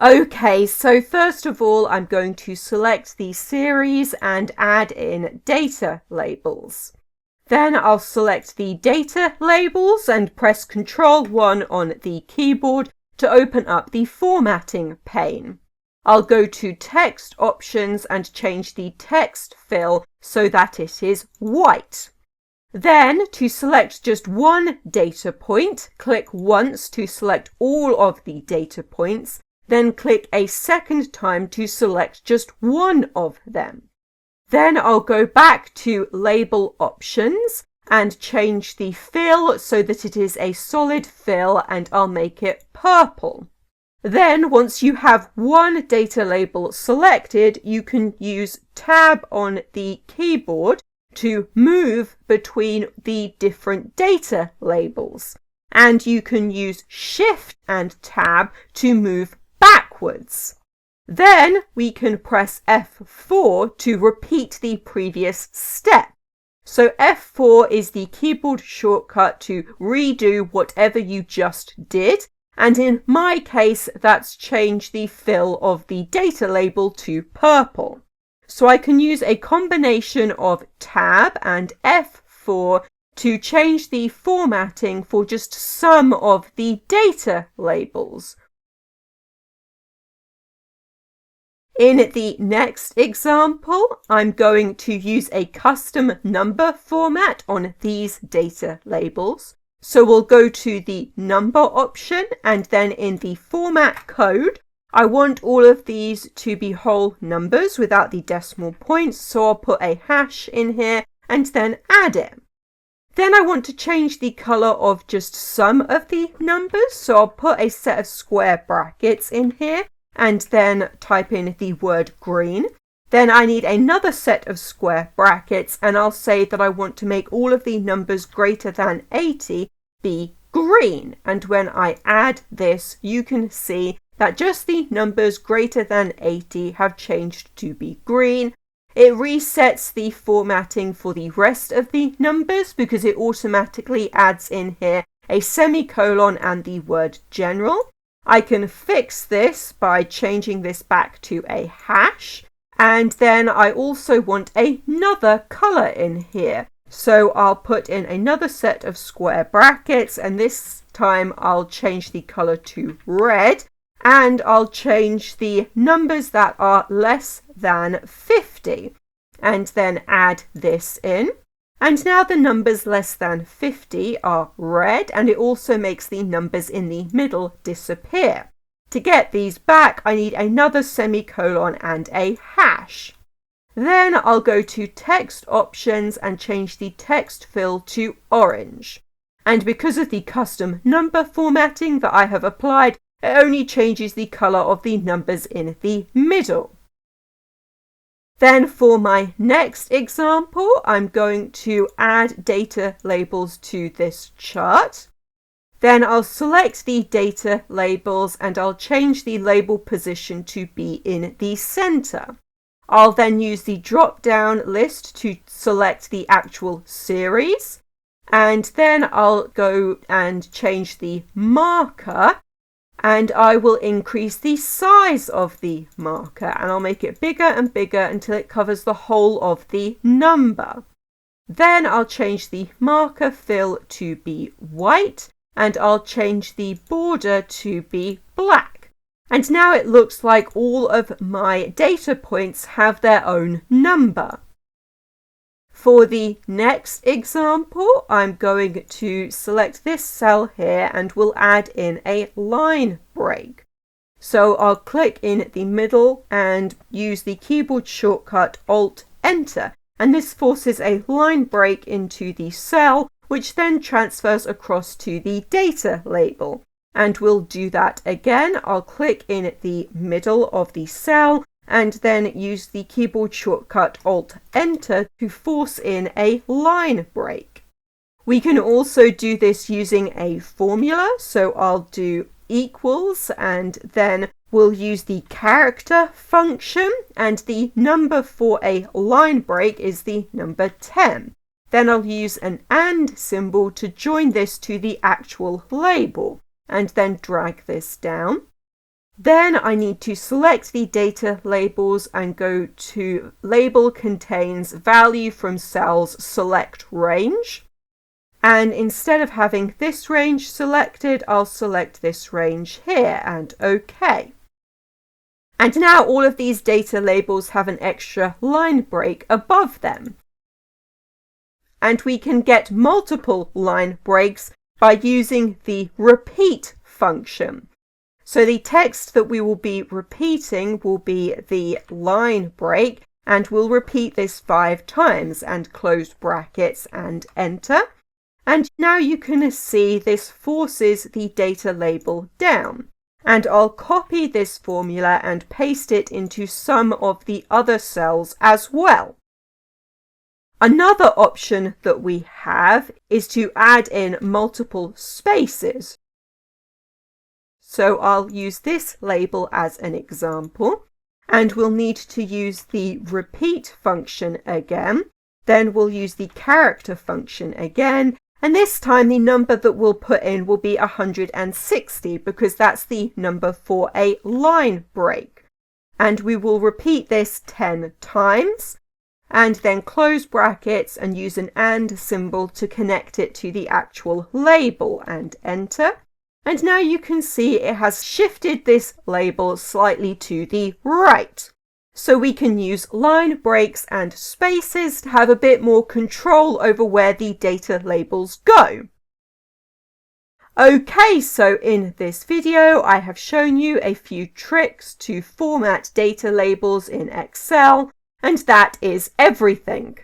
Okay, so first of all, I'm going to select the series and add in data labels. Then I'll select the data labels and press Ctrl 1 on the keyboard to open up the formatting pane. I'll go to text options and change the text fill so that it is white. Then, to select just one data point, click once to select all of the data points, then click a second time to select just one of them. Then I'll go back to label options and change the fill so that it is a solid fill, and I'll make it purple. Then once you have one data label selected, you can use Tab on the keyboard to move between the different data labels. And you can use Shift and Tab to move backwards. Then we can press F4 to repeat the previous step. So F4 is the keyboard shortcut to redo whatever you just did. And in my case, that's changed the fill of the data label to purple. So I can use a combination of Tab and F4 to change the formatting for just some of the data labels. In the next example, I'm going to use a custom number format on these data labels. So we'll go to the number option, and then in the format code, I want all of these to be whole numbers without the decimal points. So I'll put a hash in here and then add it. Then I want to change the color of just some of the numbers. So I'll put a set of square brackets in here and then type in the word green. Then I need another set of square brackets, and I'll say that I want to make all of the numbers greater than 80 be green. And when I add this, you can see that just the numbers greater than 80 have changed to be green. It resets the formatting for the rest of the numbers because it automatically adds in here a semicolon and the word general. I can fix this by changing this back to a hash. And then I also want another color in here. So I'll put in another set of square brackets, and this time I'll change the color to red, and I'll change the numbers that are less than 50 and then add this in. And now the numbers less than 50 are red, and it also makes the numbers in the middle disappear. To get these back, I need another semicolon and a hash. Then I'll go to text options and change the text fill to orange. And because of the custom number formatting that I have applied, it only changes the color of the numbers in the middle. Then for my next example, I'm going to add data labels to this chart. Then I'll select the data labels and I'll change the label position to be in the center. I'll then use the drop-down list to select the actual series. And then I'll go and change the marker, and I will increase the size of the marker, and I'll make it bigger and bigger until it covers the whole of the number. Then I'll change the marker fill to be white, and I'll change the border to be black. And now it looks like all of my data points have their own number. For the next example, I'm going to select this cell here and we'll add in a line break. So I'll click in the middle and use the keyboard shortcut Alt-Enter, and this forces a line break into the cell, which then transfers across to the data label. And we'll do that again. I'll click in the middle of the cell and then use the keyboard shortcut Alt-Enter to force in a line break. We can also do this using a formula, so I'll do equals and then we'll use the character function, and the number for a line break is the number 10. Then I'll use an AND symbol to join this to the actual label and then drag this down. Then I need to select the data labels and go to label contains value from cells select range. And instead of having this range selected, I'll select this range here and OK. And now all of these data labels have an extra line break above them. And we can get multiple line breaks by using the repeat function. So the text that we will be repeating will be the line break, and we'll repeat this 5 times and close brackets and enter. And now you can see this forces the data label down. And I'll copy this formula and paste it into some of the other cells as well. Another option that we have is to add in multiple spaces. So I'll use this label as an example, and we'll need to use the repeat function again. Then we'll use the character function again, and this time the number that we'll put in will be 160 because that's the number for a line break. And we will repeat this 10 times, and then close brackets and use an AND symbol to connect it to the actual label and enter. And now you can see it has shifted this label slightly to the right. So we can use line breaks and spaces to have a bit more control over where the data labels go. Okay, so in this video I have shown you a few tricks to format data labels in Excel, and that is everything.